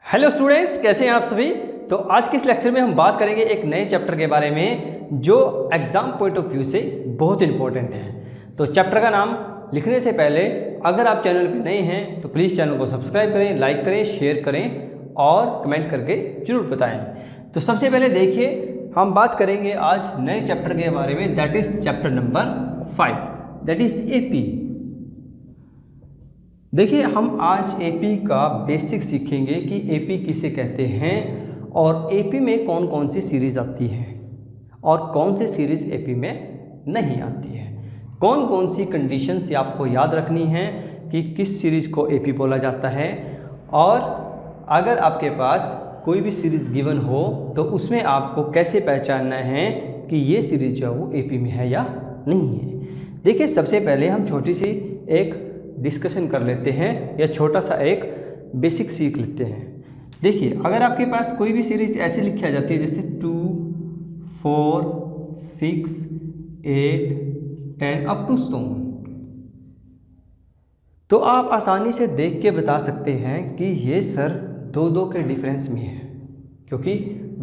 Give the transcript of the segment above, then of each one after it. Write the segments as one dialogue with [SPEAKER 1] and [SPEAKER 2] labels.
[SPEAKER 1] Hello students, कैसे हैं आप सभी। तो आज के इस लेक्चर में हम बात करेंगे एक नए चैप्टर के बारे में जो एग्ज़ाम पॉइंट ऑफ व्यू से बहुत इंपॉर्टेंट है। तो चैप्टर का नाम लिखने से पहले अगर आप चैनल पर नए हैं तो प्लीज़ चैनल को सब्सक्राइब करें, लाइक करें, शेयर करें और कमेंट करके ज़रूर बताएं। तो सबसे पहले देखिए, हम बात करेंगे आज नए चैप्टर के बारे में, that is chapter number 5, that is AP. देखिए, हम आज एपी का बेसिक सीखेंगे कि एपी किसे कहते हैं और एपी में कौन कौन सी सीरीज़ आती है और कौन सी सीरीज़ एपी में नहीं आती है। कौन कौन सी कंडीशंस आपको याद रखनी है कि किस सीरीज़ को एपी बोला जाता है, और अगर आपके पास कोई भी सीरीज़ गिवन हो तो उसमें आपको कैसे पहचानना है कि ये सीरीज़ जो है वो एपी में है या नहीं है। देखिए, सबसे पहले हम छोटी सी एक डिस्कशन कर लेते हैं या छोटा सा एक बेसिक सीख लेते हैं। देखिए, अगर आपके पास कोई भी सीरीज़ ऐसे लिखी आ जाती है जैसे 2, 4, 6, 8, 10 अप टू 100, तो आप आसानी से देख के बता सकते हैं कि ये सर 2 के डिफरेंस में है, क्योंकि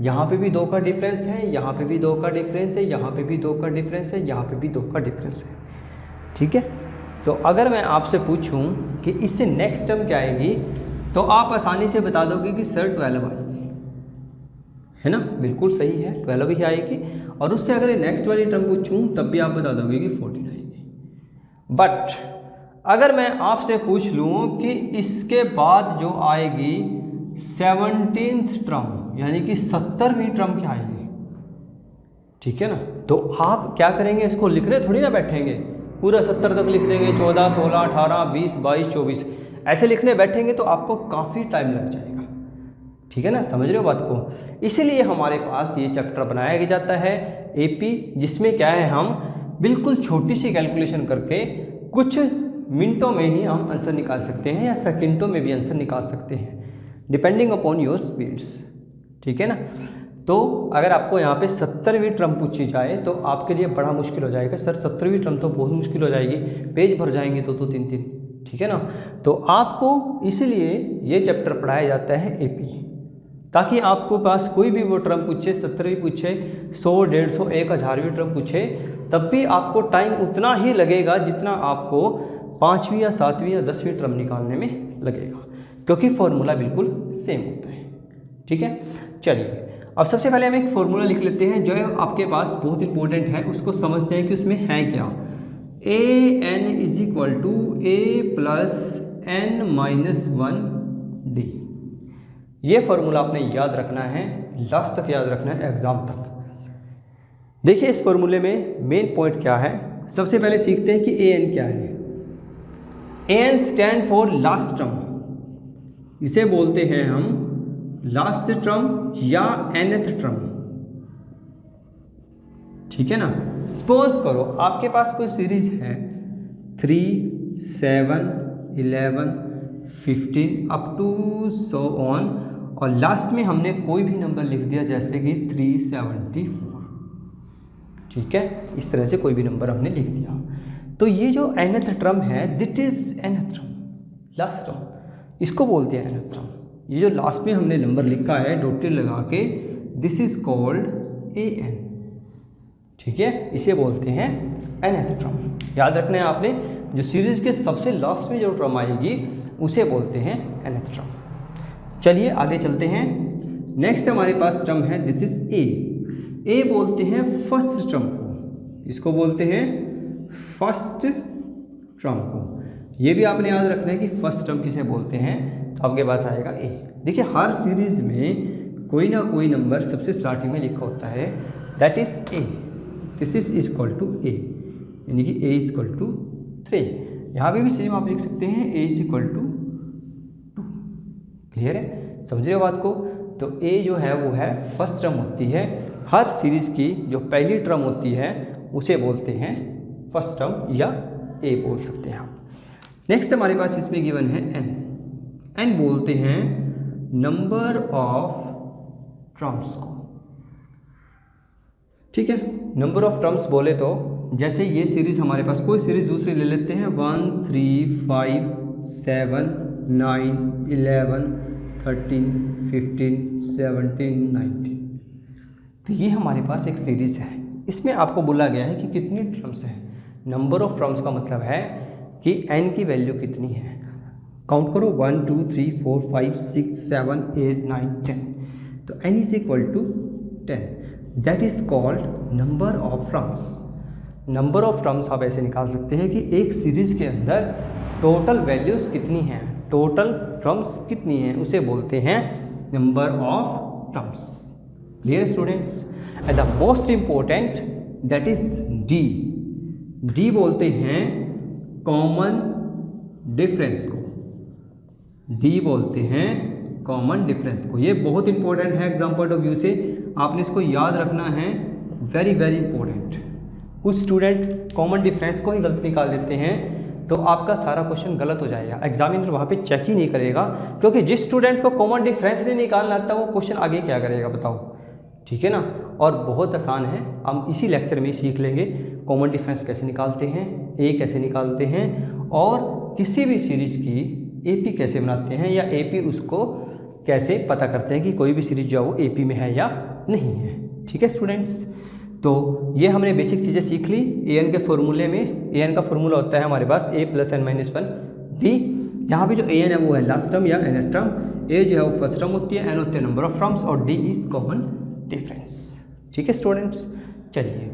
[SPEAKER 1] यहाँ पे भी 2 का डिफरेंस है, यहाँ पे भी 2 का डिफरेंस है, यहाँ पे भी 2 का डिफरेंस है, यहाँ पे भी 2 का डिफरेंस है। ठीक है, तो अगर मैं आपसे पूछूं कि इससे नेक्स्ट टर्म क्या आएगी तो आप आसानी से बता दोगे कि सर 12 आएगी, है ना। बिल्कुल सही है, 12 ही आएगी। और उससे अगर नेक्स्ट वाली टर्म पूछूं तब भी आप बता दोगे कि 14 आएगी। बट अगर मैं आपसे पूछ लूं कि इसके बाद जो आएगी 17th टर्म यानी कि 70वीं टर्म क्या आएगी, ठीक है ना, तो आप क्या करेंगे, इसको लिखने थोड़ी ना बैठेंगे, पूरा 70 तक लिख देंगे, 14, 16, 18, 20, 22, 24 ऐसे लिखने बैठेंगे तो आपको काफ़ी टाइम लग जाएगा। ठीक है ना, समझ रहे हो बात को। इसीलिए हमारे पास ये चैप्टर बनाया जाता है एपी, जिसमें क्या है, हम बिल्कुल छोटी सी कैलकुलेशन करके कुछ मिनटों में ही हम आंसर निकाल सकते हैं या सेकंडों में भी आंसर निकाल सकते हैं, डिपेंडिंग अपॉन योर स्पीड्स। ठीक है ना। तो अगर आपको यहाँ पे 70वीं टर्म पूछी जाए तो आपके लिए बड़ा मुश्किल हो जाएगा। सर 70वीं टर्म तो बहुत मुश्किल हो जाएगी, पेज भर जाएंगे 2-2, 3-3। ठीक है ना। तो आपको इसीलिए ये चैप्टर पढ़ाया जाता है एपी, ताकि आपको पास कोई भी वो टर्म पूछे, 70वीं पूछे, 100, 150, 1000वीं टर्म पूछे, तब भी आपको टाइम उतना ही लगेगा जितना आपको 5वीं या 7वीं या 10वीं टर्म निकालने में लगेगा, क्योंकि फॉर्मूला बिल्कुल सेम होता है। ठीक है, चलिए अब सबसे पहले हम एक फॉर्मूला लिख लेते हैं जो आपके पास बहुत इंपॉर्टेंट है, उसको समझते हैं कि उसमें है क्या। an = a + n-1 d। ये फॉर्मूला आपने याद रखना है, लास्ट तक याद रखना है, एग्जाम तक। देखिए, इस फॉर्मूले में मेन पॉइंट क्या है, सबसे पहले सीखते हैं कि an क्या है। an stand for last term, इसे बोलते हैं हम लास्ट टर्म या nth टर्म। ठीक है ना। सपोज करो आपके पास कोई सीरीज है 3, 7, 11, 15 अप टू सो ऑन, और लास्ट में हमने कोई भी नंबर लिख दिया जैसे कि 374। ठीक है, इस तरह से कोई भी नंबर हमने लिख दिया, तो ये जो nth टर्म है that is nth term, last term, इसको बोलते हैं nth टर्म। ये जो लास्ट में हमने नंबर लिखा है डॉटेड लगा के, दिस इज कॉल्ड an। ठीक है, इसे बोलते हैं nth टर्म। याद रखना है आपने, जो सीरीज के सबसे लास्ट में जो टर्म आएगी उसे बोलते हैं nth टर्म। चलिए आगे चलते हैं। नेक्स्ट हमारे पास टर्म है, दिस इज a बोलते हैं फर्स्ट टर्म को, इसको बोलते हैं फर्स्ट टर्म को। ये भी आपने याद रखना है कि फर्स्ट टर्म किसे बोलते हैं, तो आपके पास आएगा a। देखिए, हर सीरीज में कोई ना कोई नंबर सबसे स्टार्टिंग में लिखा होता है, that is a। This is equal to a, यानी कि a = 3। यहाँ पे भी सेम आप लिख सकते हैं, a = 2। क्लियर है, समझ रहे हो बात को। तो a जो है वो है फर्स्ट टर्म होती है, हर सीरीज की जो पहली टर्म होती है उसे बोलते हैं फर्स्ट टर्म या a बोल सकते हैं आप। नेक्स्ट हमारे पास इसमें गिवन है n बोलते हैं नंबर ऑफ टर्म्स को। ठीक है, नंबर ऑफ टर्म्स बोले तो जैसे ये सीरीज हमारे पास, कोई सीरीज दूसरी ले लेते हैं, 1, 3, 5, 7, 9, 11, 13, 15, 17, 19। तो ये हमारे पास एक सीरीज़ है। इसमें आपको बोला गया है कि कितनी टर्म्स हैं। नंबर ऑफ टर्म्स का मतलब है कि n की वैल्यू कितनी है। काउंट करो 1 2 3 4 5 6 7 8 9 10। तो n is equal to 10, that is called number of terms. Number of terms आप ऐसे निकाल सकते हैं कि एक सीरीज़ के अंदर टोटल वैल्यूज़ कितनी हैं, टोटल टर्म्स कितनी हैं, उसे बोलते हैं number of terms. Clear students? And the most important that is D. D बोलते हैं कॉमन डिफरेंस को। डी बोलते हैं कॉमन डिफरेंस को। ये बहुत इंपॉर्टेंट है एग्जाम पॉइंट ऑफ व्यू से, आपने इसको याद रखना है, वेरी वेरी इंपॉर्टेंट। कुछ स्टूडेंट कॉमन डिफरेंस को ही गलत निकाल देते हैं तो आपका सारा क्वेश्चन गलत हो जाएगा, एग्जामिनर वहाँ पे चेक ही नहीं करेगा, क्योंकि जिस स्टूडेंट को कॉमन डिफरेंस नहीं निकालना आता वो क्वेश्चन आगे क्या करेगा बताओ। ठीक है ना? और बहुत आसान है, हम इसी लेक्चर में सीख लेंगे कॉमन डिफरेंस कैसे निकालते हैं, ए कैसे निकालते हैं, और किसी भी सीरीज़ की एपी कैसे बनाते हैं, या एपी उसको कैसे पता करते हैं कि कोई भी सीरीज जो है वो एपी में है या नहीं है। ठीक है स्टूडेंट्स? तो ये हमने बेसिक चीज़ें सीख ली। ए एन के फॉर्मूले में, ए एन का फॉर्मूला होता है हमारे पास a + n-1 डी। यहाँ पे जो ए एन है वो है लास्ट टर्म या nth टर्म, ए जो है वो फर्स्ट टर्म होती है, एन होते हैं नंबर ऑफ टर्म्स, और डी इज कॉमन डिफरेंस। ठीक है स्टूडेंट्स? चलिए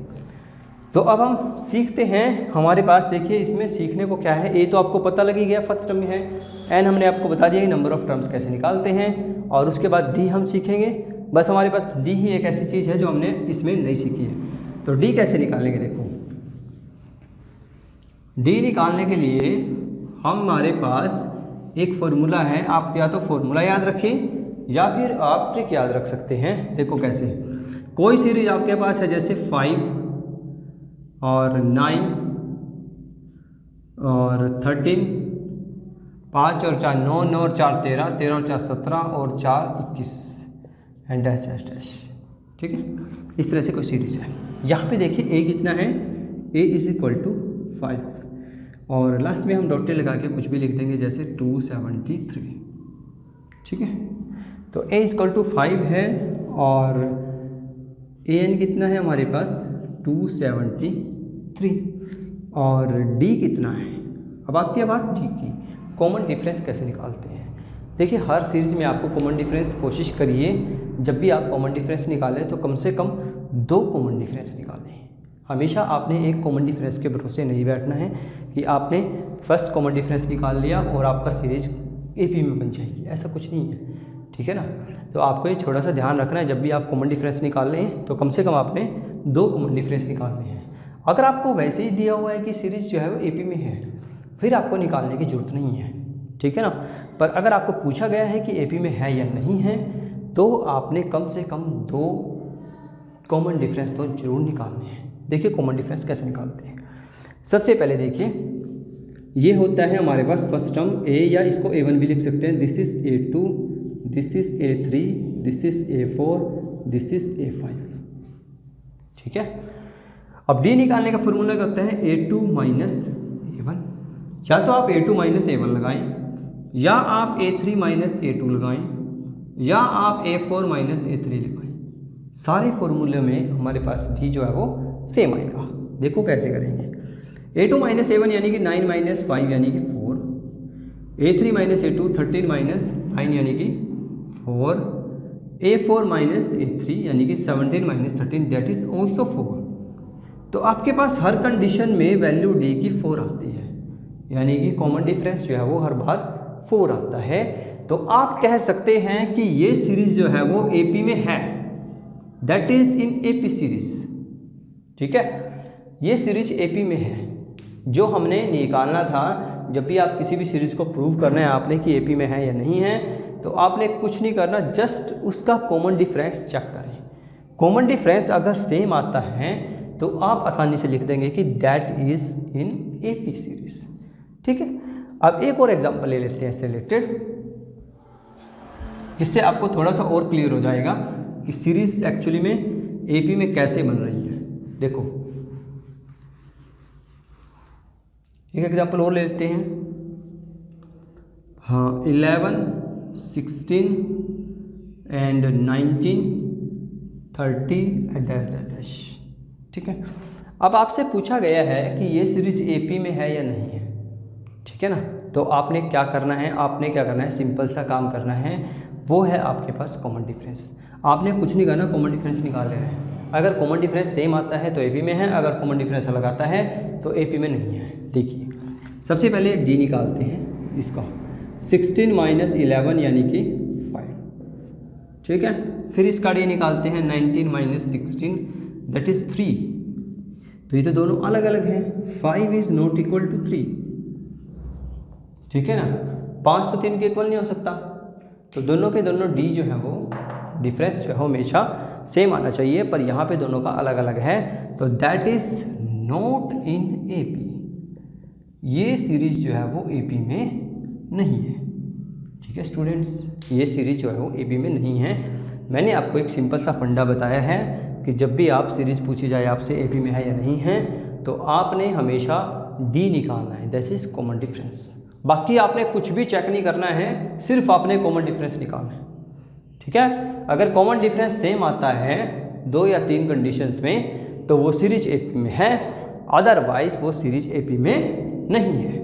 [SPEAKER 1] तो अब हम सीखते हैं। हमारे पास देखिए इसमें सीखने को क्या है, ए तो आपको पता लग ही गया फर्स्ट टर्म में है, एन हमने आपको बता दिया नंबर ऑफ टर्म्स कैसे निकालते हैं, और उसके बाद डी हम सीखेंगे। बस हमारे पास डी ही एक ऐसी चीज़ है जो हमने इसमें नहीं सीखी है। तो डी कैसे निकालेंगे? देखो डी निकालने के लिए हमारे पास एक फॉर्मूला है, आप या तो फॉर्मूला याद रखें या फिर आप ट्रिक याद रख सकते हैं। देखो कैसे, कोई सीरीज आपके पास है जैसे 5 और 9 और 13, 5 और 4 9, 9 और 4 13, 13 और 4 17 और 4 21 एंड डैश डैश डैश। ठीक है, इस तरह से कोई सीरीज़ है। यहाँ पे देखिए ए कितना है, ए इज इक्वल टू 5, और लास्ट में हम डॉट लगा के कुछ भी लिख देंगे जैसे 273। ठीक है, तो ए इज इक्वल टू 5 है, और ए एन कितना है हमारे पास 273, और डी कितना है। अब आती है बात डी की, कॉमन डिफरेंस कैसे निकालते हैं। देखिए हर सीरीज़ में आपको कॉमन डिफरेंस कोशिश करिए, जब भी आप कॉमन डिफरेंस निकालें तो कम से कम 2 कॉमन डिफरेंस निकालें। हमेशा आपने एक कॉमन डिफरेंस के भरोसे नहीं बैठना है कि आपने फर्स्ट कॉमन डिफरेंस निकाल लिया और आपका सीरीज़ एपी में बन जाएगी, ऐसा कुछ नहीं है। ठीक है ना? तो आपको ये छोटा सा ध्यान रखना है, जब भी आप कॉमन डिफरेंस निकाल लें तो कम से कम आपने 2 कॉमन डिफरेंस निकालने हैं। अगर आपको वैसे ही दिया हुआ है कि सीरीज़ जो है वो एपी में है, फिर आपको निकालने की ज़रूरत नहीं है। ठीक है ना? पर अगर आपको पूछा गया है कि एपी में है या नहीं है, तो आपने कम से कम 2 कॉमन डिफरेंस तो जरूर निकालने हैं। देखिए कॉमन डिफरेंस कैसे निकालते हैं। सबसे पहले देखिए ये होता है हमारे पास फर्स्ट टर्म ए, या इसको A1 भी लिख सकते हैं। This is A2, this is A3, this is A4, this is A5। ठीक है, अब डी निकालने का फॉर्मूला क्या होता है, A2 माइनस A1। या तो आप A2 माइनस A1 लगाएं, या आप A3 माइनस A2 लगाएं, या आप A4 माइनस A3 लगाएं। सारे फॉर्मूले में हमारे पास डी जो है वो सेम आएगा। देखो कैसे करेंगे। A2 माइनस A1 यानी कि 9 माइनस 5 यानी कि 4, A3 माइनस A2 13 माइनस 9 यानी कि 4, A4 माइनस A3 यानी कि 17 माइनस 13 दैट इज ऑल्सो 4। तो आपके पास हर कंडीशन में वैल्यू डी की 4 आती है, यानी कि कॉमन डिफरेंस जो है वो हर बार 4 आता है। तो आप कह सकते हैं कि ये सीरीज जो है वो एपी में है, that is in AP series. ठीक है, ये सीरीज एपी में है। जो हमने निकालना था, जब भी आप किसी भी सीरीज को प्रूव करना है आपने कि एपी में है या नहीं है, तो आपने कुछ नहीं करना, जस्ट उसका कॉमन डिफरेंस चेक करें। कॉमन डिफरेंस अगर सेम आता है तो आप आसानी से लिख देंगे कि that is in AP series. ठीक है, अब एक और एग्जांपल ले लेते हैं इससे रिलेटेड, जिससे आपको थोड़ा सा और क्लियर हो जाएगा कि सीरीज एक्चुअली में एपी में कैसे बन रही है। देखो एक एग्जांपल और ले लेते हैं। हाँ, 11 16 एंड 19 30 डैश डैश डैश। ठीक है, अब आपसे पूछा गया है कि ये सीरीज एपी में है या नहीं है। ठीक है ना, तो आपने क्या करना है, सिंपल सा काम करना है, वो है आपके पास कॉमन डिफरेंस। आपने कुछ नहीं करना, कॉमन डिफरेंस निकाल लेना है। अगर कॉमन डिफरेंस सेम आता है तो एपी में है, अगर कॉमन डिफरेंस अलग आता है तो एपी में नहीं है। देखिए सबसे पहले डी निकालते हैं इसका, 16 माइनस 11 यानी कि 5। ठीक है, फिर इसका डी निकालते हैं 19 माइनस 16 दैट इज़ 3। तो ये तो दोनों अलग अलग हैं, 5 इज़ नॉट इक्वल टू 3। ठीक है ना, 5 तो 3 के इक्वल नहीं हो सकता, तो दोनों के दोनों डी जो है वो डिफरेंस जो है हमेशा सेम आना चाहिए, पर यहाँ पे दोनों का अलग अलग है, तो that is not in AP. ये सीरीज जो है वो एपी में नहीं है। ठीक है स्टूडेंट्स, ये सीरीज जो है वो एपी में नहीं है। मैंने आपको एक सिंपल सा फंडा बताया है कि जब भी आप सीरीज पूछी जाए आपसे एपी में है या नहीं है, तो आपने हमेशा डी निकालना है, दैट इज़ कॉमन डिफरेंस। बाकी आपने कुछ भी चेक नहीं करना है, सिर्फ आपने कॉमन डिफरेंस निकालना है। ठीक है, अगर कॉमन डिफरेंस सेम आता है 2 या 3 कंडीशंस में तो वो सीरीज एपी में है, अदरवाइज वो सीरीज एपी में नहीं है।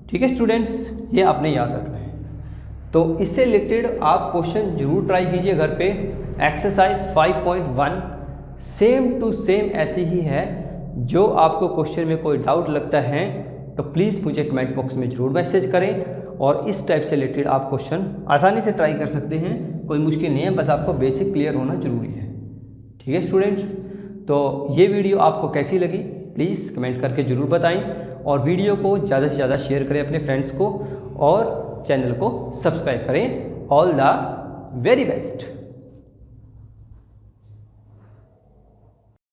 [SPEAKER 1] ठीक है स्टूडेंट्स, ये आपने याद रखना है। तो इससे रिलेटेड आप क्वेश्चन जरूर ट्राई कीजिए घर पे। एक्सरसाइज 5.1 सेम टू सेम ऐसी ही है। जो आपको क्वेश्चन में कोई डाउट लगता है तो प्लीज़ मुझे कमेंट बॉक्स में ज़रूर मैसेज करें, और इस टाइप से रिलेटेड आप क्वेश्चन आसानी से ट्राई कर सकते हैं, कोई मुश्किल नहीं है, बस आपको बेसिक क्लियर होना ज़रूरी है। ठीक है स्टूडेंट्स, तो ये वीडियो आपको कैसी लगी प्लीज़ कमेंट करके ज़रूर बताएं, और वीडियो को ज़्यादा से ज़्यादा शेयर करें अपने फ्रेंड्स को, और चैनल को सब्सक्राइब करें। All the very best.